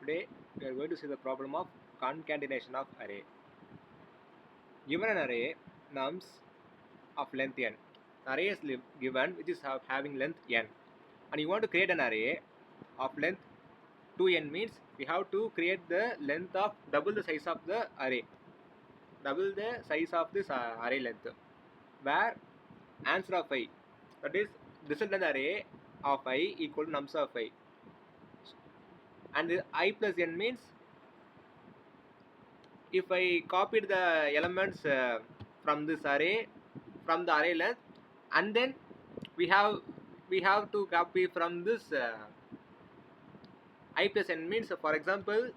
Today we are going to see the problem of concatenation of array. Given an array nums of length n, the array is given which is having length n, and you want to create an array of length 2n, means we have to create the length of double the size of the array, double the size of this array length, where answer of I, that is resultant array of I equal to nums of I, and I plus n means if I copied the elements from this array, from the array length, and then we have to copy from this I plus n, means for example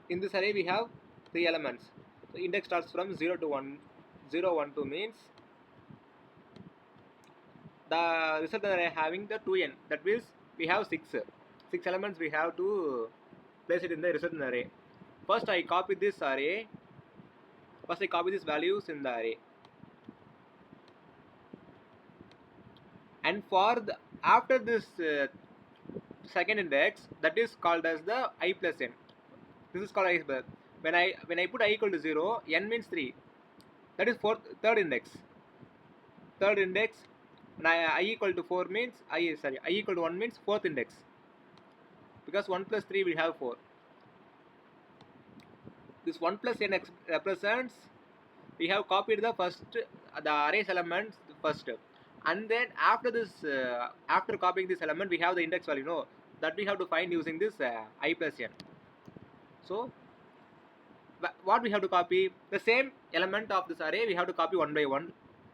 in this array we have 3 elements. So index starts from 0 to 1. 0 1 2 means the result array having the 2n, that means we have 6 elements we have to place it in the result array. First I copy this array, first I copy these values in the array, and for the after this second index, that is called as the I plus n. This is called I plus. When I put I equal to 0, n means 3. That is third index. Third index, and I equal to 4 means I equal to 1 means fourth index. Because 1 plus 3 we have 4. This 1 plus n represents we have copied the first the array's elements first, and then after this after copying this element we have the index value, no, that we have to find using this I plus n. So what we have to copy, the same element of this array we have to copy one by one,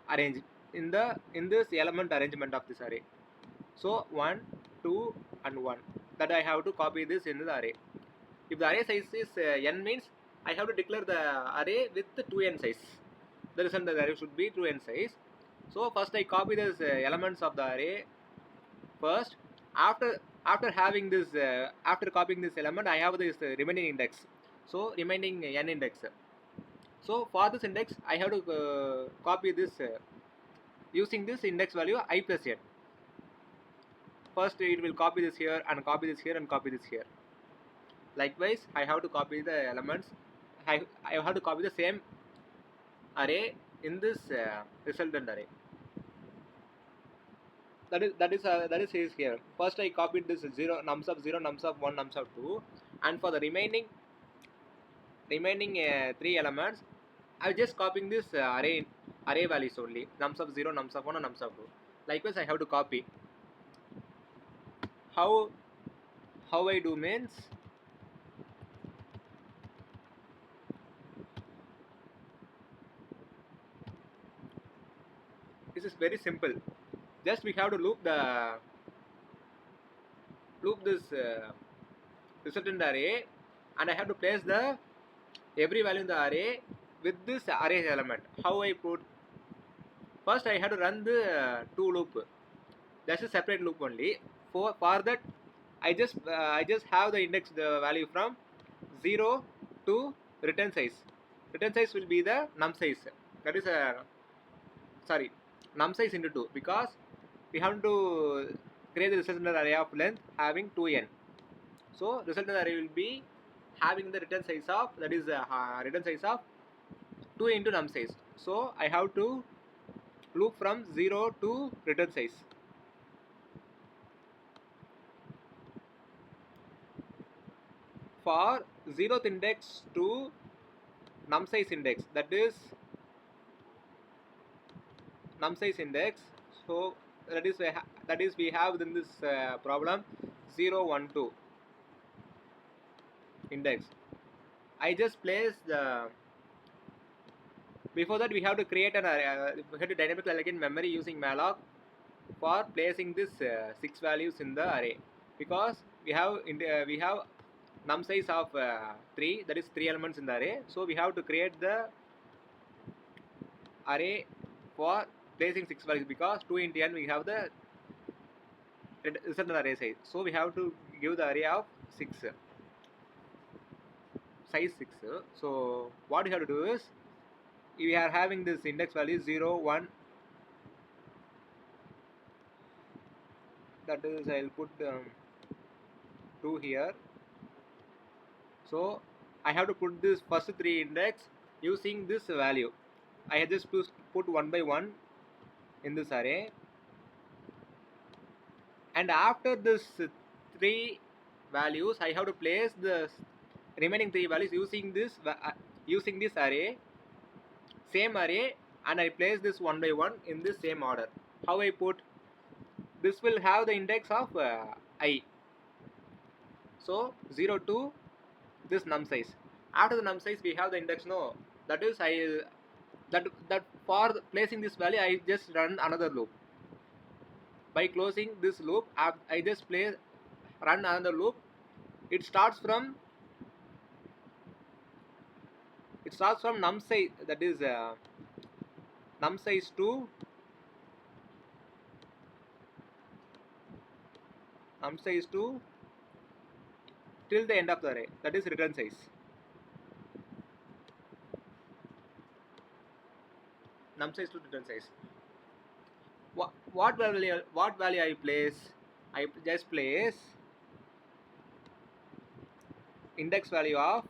arrange in this element arrangement of this array. So 1 2 and 1, that I have to copy this in the array. If the array size is n, means I have to declare the array with the 2n size. The result of the array should be 2n size. So first I copy these elements of the array first. After having this after copying this element, I have this remaining index. So remaining n index. So for this index I have to copy this using this index value I plus n. First it will copy this here and copy this here and copy this here. Likewise I have to copy the elements. I have to copy the same array in this resultant array. That is here. First I copied this 0 nums of 0, nums of 1, nums of 2, and for the remaining 3 elements I am just copying this array values only, nums of 0, nums of 1 and nums of 2. Likewise I have to copy. How I do means, this is very simple. Just we have to loop this resultant array, and I have to place the every value in the array with this array element. How I put? First I have to run the to loop. That's a separate loop only. For that I just have the index the value from 0 to return size. Return size will be the num size. That is num size into 2, because we have to create the resultant array of length having 2n. So resultant array will be having the return size of, that is return size of 2 into num size. So I have to loop from 0 to return size. For 0th index to num size index, that is num size index. So that is we have in this problem 0 1 2 index. I just place the, before that we have to create an array, we have to dynamically allocate memory using malloc for placing this 6 values in the array, because we have num size of 3, that is 3 elements in the array. So we have to create the array for placing 6 values, because 2 into n we have the resultant array size. So we have to give the array of 6, size 6. So what we have to do is, we are having this index value 0 1, that is I'll put 2 here. So I have to put this first 3 index using this value. I have just put 1 by 1 in this array, and after this 3 values I have to place the remaining 3 values using this array, same array, and I place this 1 by 1 in this same order. How I put this will have the index of I. So 0 to this num size. After the num size we have the index, no, that is that for placing this value I just run another loop. By closing this loop I just run another loop. It starts from num size, that is num size 2 till the end of the array, that is return size. Num size to return size. What value I place? I just place index value of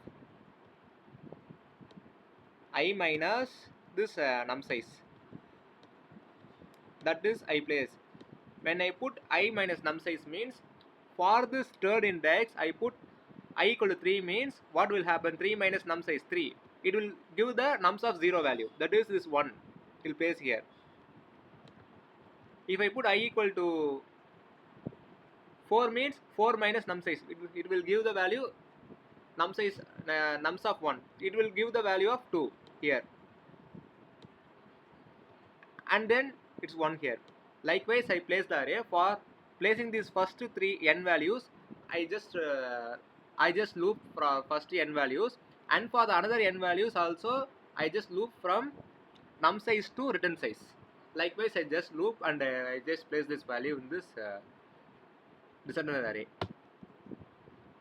I minus this num size. That is I place. When I put I minus num size means for this third index I put I equal to 3 means what will happen? 3 minus num size 3. It will give the nums of 0 value. That is this 1. It will place here. If I put I equal to 4 means 4 minus num size. It will give the value num size nums of 1. It will give the value of 2 here. And then it's 1 here. Likewise I place the array. For placing these first 3 n values, I just loop from first n values, and for the another n values also I just loop from num size to return size. Likewise I just loop and I just place this value in this descendant array.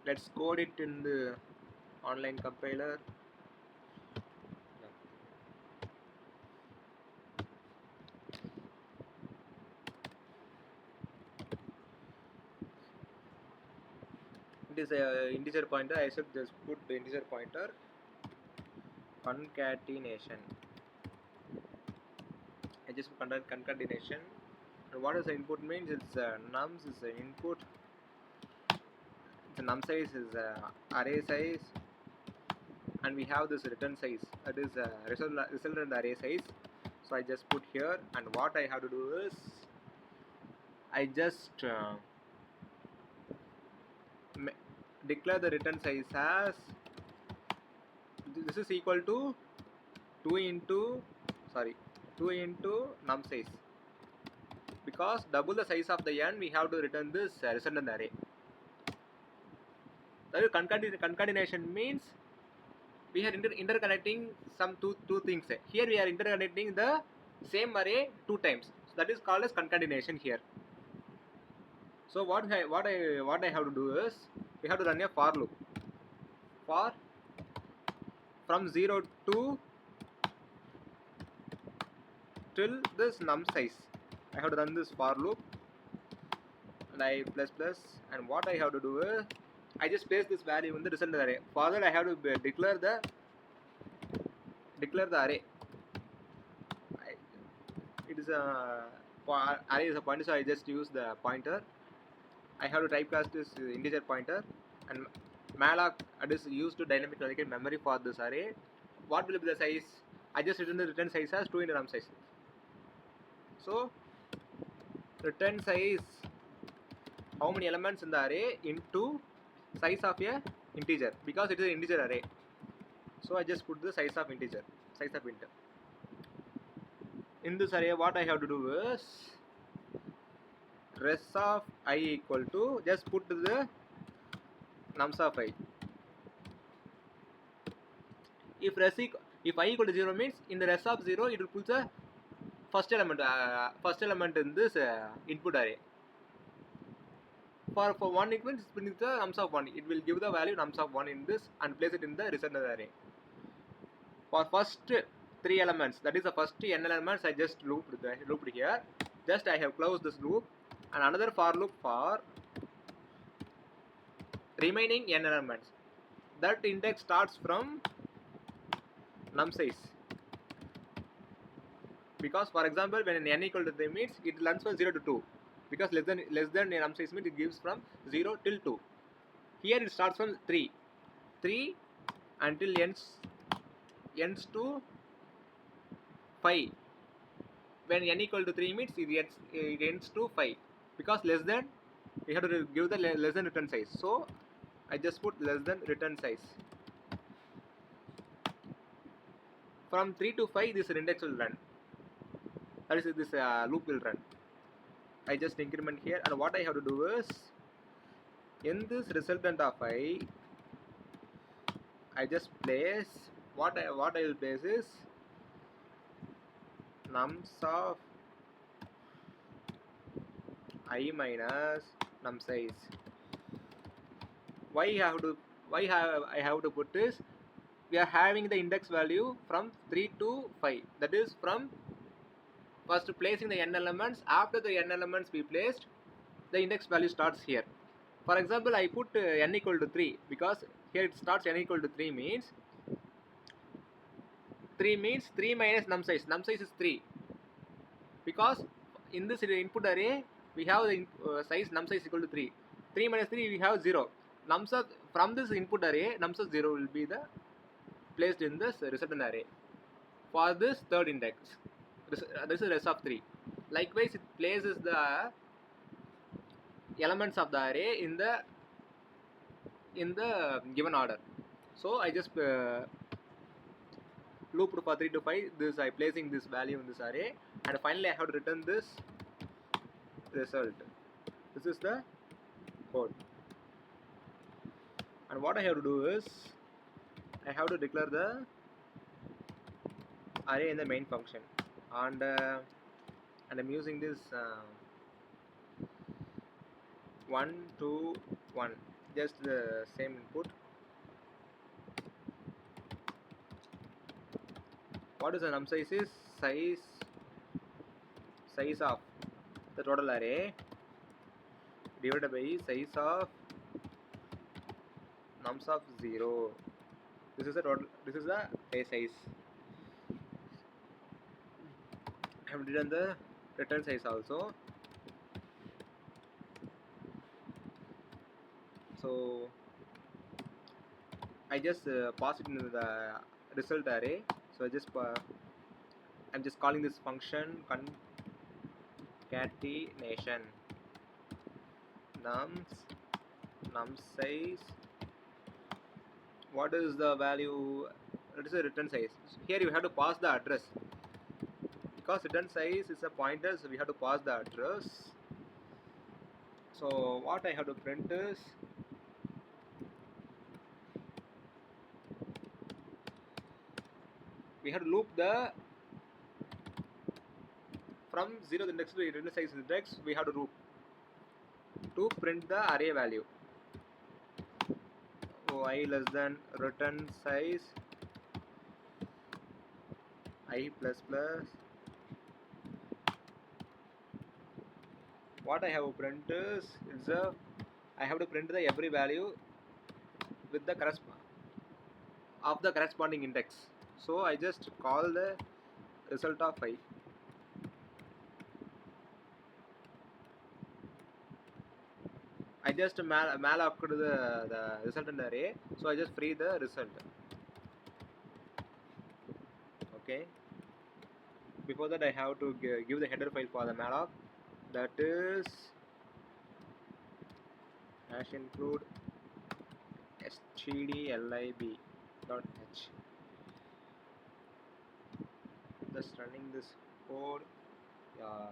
Let's code it in the online compiler. It is a integer pointer. I should just put the integer pointer. Concatenation. I just put concatenation. And what does the input means? It's nums is the input. The num size is array size, and we have this return size. That is resultant array size. So I just put here, and what I have to do is I just declare the return size as this is equal to 2 into num size, because double the size of the n we have to return this resultant array. That is concatenation means we are interconnecting some two things. Here we are interconnecting the same array 2 times. So that is called as concatenation here. So what I have to do is we have to run a for loop for from 0 to till this num size. I have to run this for loop, and I plus and what I have to do is I just place this value in the resultant array. For that I have to declare the array. It is a array is a pointer, so I just use the pointer. I have to typecast this integer pointer, and malloc is used to dynamically allocate memory for this array. What will be the size? I just return the return size as 2 into num size. So return size, how many elements in the array into size of a integer, because it is an integer array. So I just put the size of integer, size of int. In this array what I have to do is res of I equal to, just put the nums of I. If I equal to 0 means in the res of 0 it will put the first element in this input array. For 1 it means the nums of 1. It will give the value nums of 1 in this and place it in the resultant array. For first 3 elements, that is the first n elements, I just looped here. Just I have closed this loop, and another for loop for remaining n elements. That index starts from num size. Because for example, when n equal to 3 means it runs from 0 to 2. Because less than num size means it gives from 0 till 2. Here it starts from 3. 3 until ends to 5. When n equal to 3 means it ends to 5. Because less than, we have to give the less than return size. So I just put less than return size. From 3 to 5 this index will run. That is, this loop will run. I just increment here, and what I have to do is, in this resultant of I just place what I will place is nums of I minus num size. Why I have to put this? We are having the index value from 3 to 5. That is, from first placing the n elements. After the n elements we placed, the index value starts here. For example, I put n equal to 3 because here it starts n equal to 3 means 3 minus num size. Num size is 3 because in this input array we have the size num size equal to 3. 3 minus 3 we have 0. Nums of, from this input array nums of 0 will be the placed in this resultant array for this third index. This is res of 3. Likewise, it places the elements of the array in the given order. So I just looped for 3 to 5. This I placing this value in this array, and finally I have to return this result. This is the code. And what I have to do is, I have to declare the array in the main function, and I'm using this 1 2 1, just the same input. What is the num size is size of the total array divided by size of nums of 0. This is the total. This is the array size. I have written the return size also. So I just pass it into the result array. So I'm just calling this function concatenation num size. What is the value? It is a return size. Here you have to pass the address, because return size is a pointer, so we have to pass the address. So what I have to print is, we have to loop the from 0th index to return size index. We have to loop to print the array value. So I less than return size I plus plus. What I have to print is, I have to print the every value with the corresponding index. So I just call the result of I. I just malloc to the resultant array, so I just free the result. Okay. Before that, I have to give the header file for the malloc. That is #include stdlib.h. Just running this code. Yeah.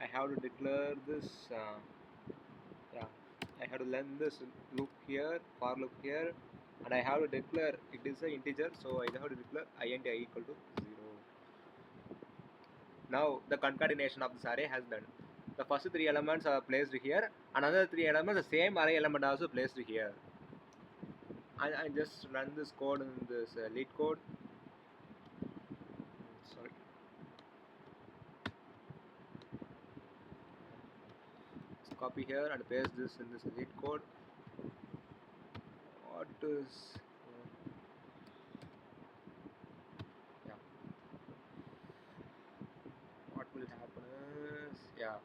I have to declare this. Yeah. I have to learn this loop here, for loop here, and I have to declare it is an integer, so I have to declare int I equal to 0. Now the concatenation of this array has done. The first 3 elements are placed here, another 3 elements, the same array element also placed here. I just run this code in this Leetcode. Sorry. copy here and paste this in this lead code. What is yeah, what will happen is, yeah,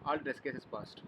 all test cases passed.